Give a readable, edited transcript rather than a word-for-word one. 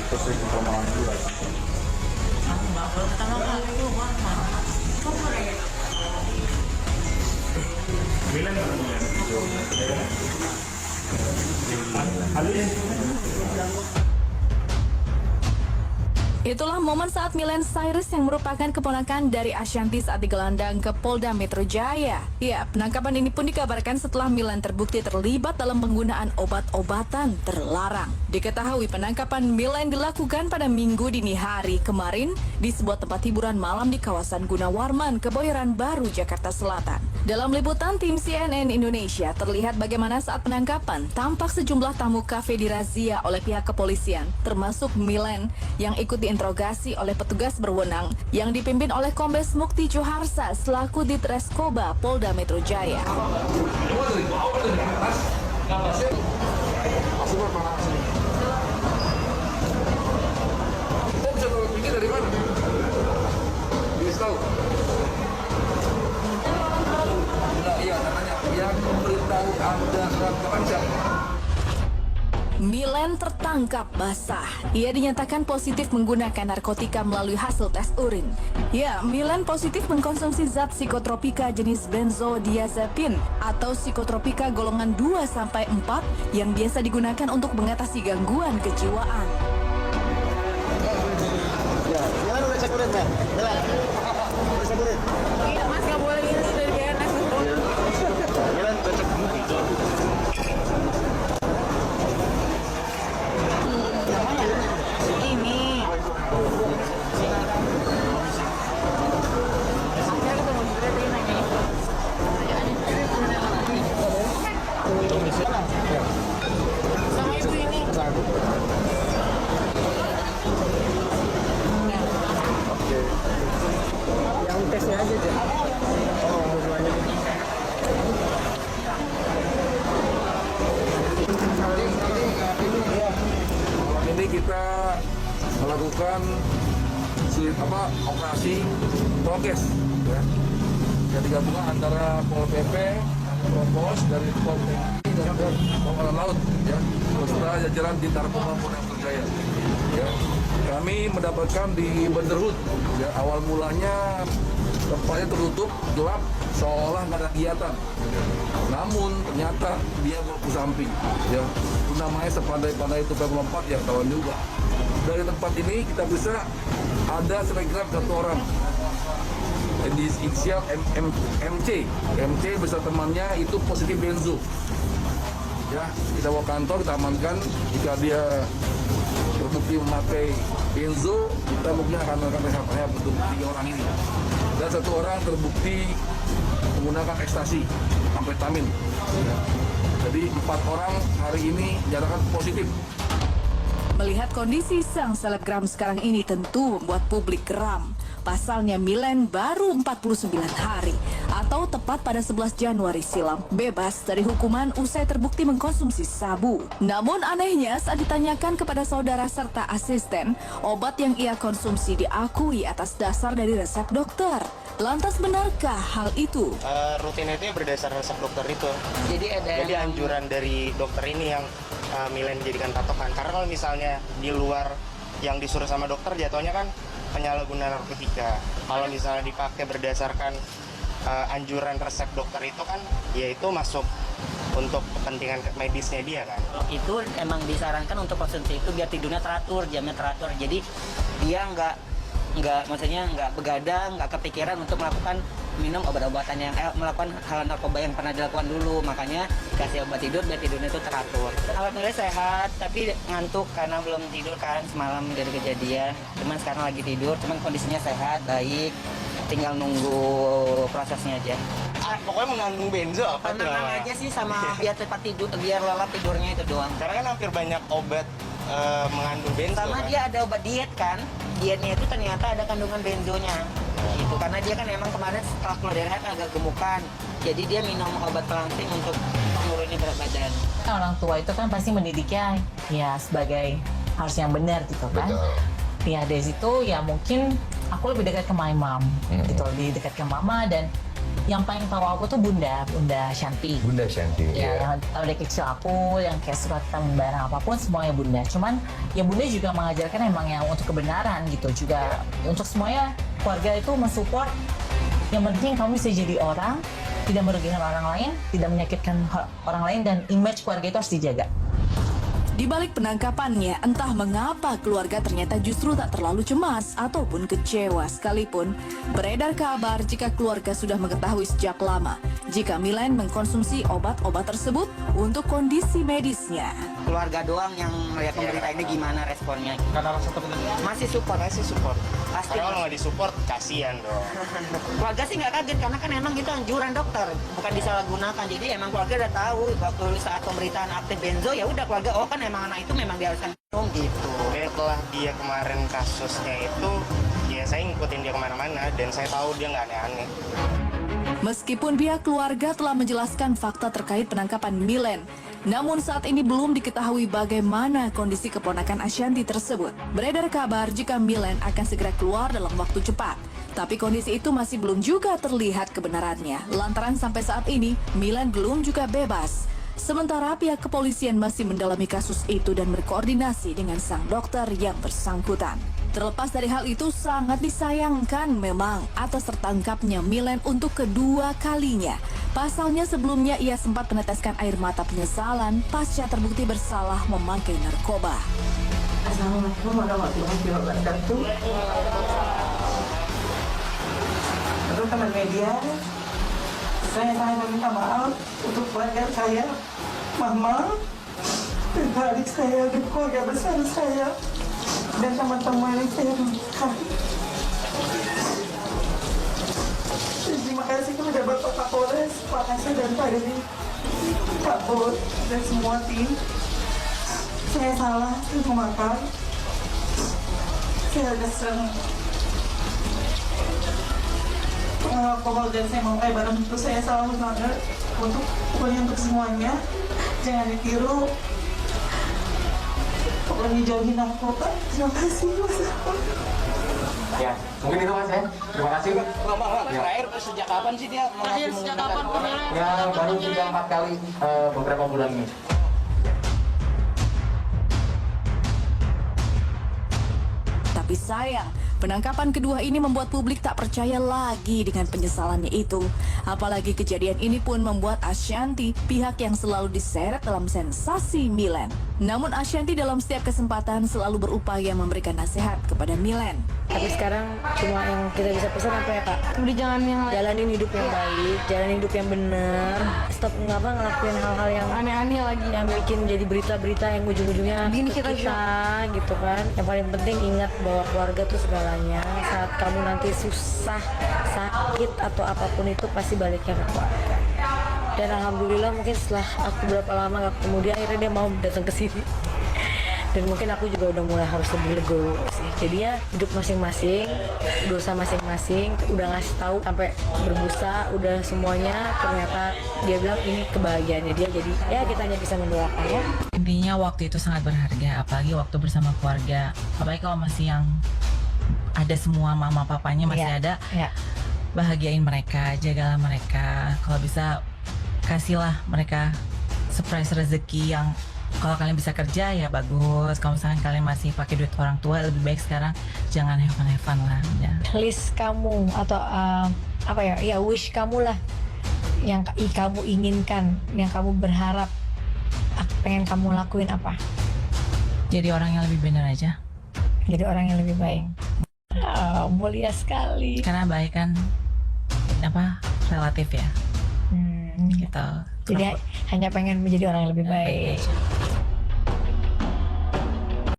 Terus itu pemahaman juga. Aku nggak boleh pertama kali itu mana? Milan Itulah momen saat Milen Cyrus yang merupakan keponakan dari Ashanti saat digelandang ke Polda Metro Jaya. Ya, penangkapan ini pun dikabarkan setelah Milen terbukti terlibat dalam penggunaan obat-obatan terlarang. Diketahui penangkapan Milen dilakukan pada Minggu dini hari kemarin di sebuah tempat hiburan malam di kawasan Gunawarman, Kebayoran Baru, Jakarta Selatan. Dalam liputan tim CNN Indonesia, terlihat bagaimana saat penangkapan tampak sejumlah tamu kafe dirazia oleh pihak kepolisian, termasuk Milen yang ikut diinterogasi oleh petugas berwenang yang dipimpin oleh Kombes Mukti Joharsa selaku Ditreskoba Polda Metro Jaya. Dari mana? Tahu? Iya, namanya yang memberitahu Anda dan siapa? Milen tertangkap basah. Ia dinyatakan positif menggunakan narkotika melalui hasil tes urin. Ya, Milen positif mengkonsumsi zat psikotropika jenis benzodiazepin atau psikotropika golongan 2-4 yang biasa digunakan untuk mengatasi gangguan kejiwaan. Ya, Milan udah cek urin, Milan. Udah cek urin. Iya mas, nggak boleh itu dari BNS. Milan udah cek Ini. Sama ibu ini. Oke. Yang tesnya aja deh. Oh, dua-duanya. Ini kita melakukan operasi prokes, ya. Jadi gabungan antara Pol PP, Propos dari Pol PP dan Pol Laut, ya, beserta jajaran di Narkoba Polda Metro Jaya. Ya. Kami mendapatkan di Banderhood, ya, awal mulanya tempatnya tertutup, gelap, seolah nggak ada kegiatan. Namun ternyata dia berlaku samping, ya. Itu namanya sepandai-pandai itu melompat ya kawan juga. Dari tempat ini kita bisa ada selebgram 1 orang. Di inisial MC beserta temannya itu positif benzo. Ya, kita bawa kantor, kita amankan. Jika dia terbukti memakai benzo, kita mungkin akan melakukan resapnya untuk 3 orang ini. Dan 1 orang terbukti menggunakan ekstasi, amfetamin. Ya. Jadi 4 orang hari ini dinyatakan positif. Melihat kondisi sang selebgram sekarang ini tentu membuat publik geram. Pasalnya Milen baru 49 hari atau tepat pada 11 Januari silam bebas dari hukuman usai terbukti mengkonsumsi sabu. Namun anehnya saat ditanyakan kepada saudara serta asisten, obat yang ia konsumsi diakui atas dasar dari resep dokter. Lantas benarkah hal itu? Rutin itu berdasar resep dokter itu. Jadi anjuran dari dokter ini yang Milen jadikan patokan. Karena kalau misalnya di luar yang disuruh sama dokter jatuhnya kan penyalahgunaan narkotika. Kalau misalnya dipakai berdasarkan anjuran resep dokter itu kan, ya itu masuk untuk kepentingan medisnya dia kan. Itu emang disarankan untuk konsumsi itu biar tidurnya teratur, jamnya teratur. Jadi dia maksudnya nggak begadang, nggak kepikiran untuk melakukan minum obat-obatan yang melakukan hal narkoba yang pernah dilakukan dulu. Makanya kasih obat tidur biar tidurnya itu teratur. Alhamdulillah sehat, tapi ngantuk karena belum tidur kan semalam dari kejadian. Cuman sekarang lagi tidur, cuman kondisinya sehat, baik. Tinggal nunggu prosesnya aja. Pokoknya mengandung benzo apa tuh? Tenang aja sih sama biar cepat tidur, biar lelap tidurnya itu doang. Karena kan hampir banyak obat mengandung benzo. Sama kan? dia ada obat diet kan, dietnya itu ternyata ada kandungan benzonya. Gitu, karena dia kan emang kemarin setelah keluar dari head agak gemukan. Jadi dia minum obat pelangsing untuk mengurangi berat badan. Orang tua itu kan pasti mendidiknya ya sebagai harus yang benar gitu kan. Betul. Ya dari situ ya mungkin aku lebih dekat ke my mom gitu, lebih dekat ke mama dan Yang paling tahu aku tuh Bunda Shanti. Bunda Shanti. Ya, yang tahu dari kecil aku, yang kayak suka tentang barang apapun semuanya Bunda. Cuman ya Bunda juga mengajarkan emang yang untuk kebenaran gitu juga. Untuk semuanya keluarga itu mensupport. Yang penting kamu bisa jadi orang, tidak merugikan orang lain, tidak menyakitkan orang lain, dan image keluarga itu harus dijaga. Di balik penangkapannya, entah mengapa keluarga ternyata justru tak terlalu cemas ataupun kecewa sekalipun. Beredar kabar jika keluarga sudah mengetahui sejak lama jika Milen mengkonsumsi obat-obat tersebut untuk kondisi medisnya. Keluarga doang yang melihat pemberita ini gimana responnya. Karena rasa takut Masih support. Pasti. Kalau nggak disupport, kasihan dong. Keluarga sih nggak kaget karena kan emang itu anjuran dokter, bukan disalahgunakan. Jadi emang keluarga udah tahu waktu saat pemberitaan aktif benzo ya udah keluarga oh kan emang anak itu memang diharuskan minum gitu. Setelah dia kemarin kasusnya itu, ya saya ngikutin dia kemana-mana dan saya tahu dia nggak aneh-aneh. Meskipun pihak keluarga telah menjelaskan fakta terkait penangkapan Milen, namun saat ini belum diketahui bagaimana kondisi keponakan Ashanti tersebut. Beredar kabar jika Milen akan segera keluar dalam waktu cepat. Tapi kondisi itu masih belum juga terlihat kebenarannya. Lantaran sampai saat ini, Milen belum juga bebas. Sementara pihak kepolisian masih mendalami kasus itu dan berkoordinasi dengan sang dokter yang bersangkutan. Terlepas dari hal itu, sangat disayangkan memang atas tertangkapnya Milen untuk kedua kalinya. Pasalnya sebelumnya ia sempat meneteskan air mata penyesalan pasca terbukti bersalah memakai narkoba. Assalamualaikum warahmatullahi wabarakatuh. Teman-teman media, saya sangat meminta maaf untuk keluarga saya, mama, dan adik saya, dan keluarga besar saya, dan teman-teman yang saya berikan. Terima kasih kepada Bapak Kapolres, Pak Kasih, dan Pak Deni, Pak Bot, dan semua tim. Saya salah, saya memakan. Saya agak sering alkohol dan saya mau kayak barang itu saya salah banget. Pokoknya untuk semuanya jangan ditiru. Pokoknya jauhin narkoba. Terima kasih Mas. Ya, mungkin itu Mas ya. Terima kasih. Terakhir sejak kapan sih dia? Terakhir sejak kapan kemarin? Ya, baru 3-4 kali beberapa bulan ini. Tapi sayang, penangkapan kedua ini membuat publik tak percaya lagi dengan penyesalannya itu. Apalagi kejadian ini pun membuat Ashanti pihak yang selalu diseret dalam sensasi Milen. Namun Ashanti dalam setiap kesempatan selalu berupaya memberikan nasihat kepada Milen. Tapi sekarang cuma yang kita bisa pesan apa ya Kak? Udah jangan yang jalanin hidup yang baik, jalanin hidup yang benar. Stop ngelakuin hal-hal yang aneh-aneh lagi, yang bikin jadi berita-berita yang ujung-ujungnya bikin kita gitu kan. Yang paling penting ingat bahwa keluarga tuh segalanya. Saat kamu nanti susah, sakit atau apapun itu pasti baliknya ke keluarga. Dan alhamdulillah mungkin setelah aku berapa lama gak ketemu dia, akhirnya dia mau datang ke sini. Dan mungkin aku juga udah mulai harus lebih legowo sih. Jadi ya hidup masing-masing, dosa masing-masing, udah ngasih tahu sampai berbusa, udah semuanya. Ternyata dia bilang ini kebahagiaannya dia. Jadi ya kita hanya bisa mendoakan ya. Intinya waktu itu sangat berharga, apalagi waktu bersama keluarga. Apalagi kalau masih yang ada semua mama papanya masih ada. Bahagiain mereka, jagalah mereka. Kalau bisa kasihlah mereka surprise rezeki yang kalau kalian bisa kerja ya bagus. Kalau misalkan kalian masih pakai duit orang tua, lebih baik sekarang jangan have-fun lah ya. List kamu atau apa ya wish kamu lah yang kamu inginkan, yang kamu berharap pengen kamu lakuin apa? Jadi orang yang lebih benar aja. Jadi orang yang lebih baik. Mulia sekali. Karena baik kan apa relatif ya. Gitu. Jadi hanya pengen menjadi orang yang lebih baik.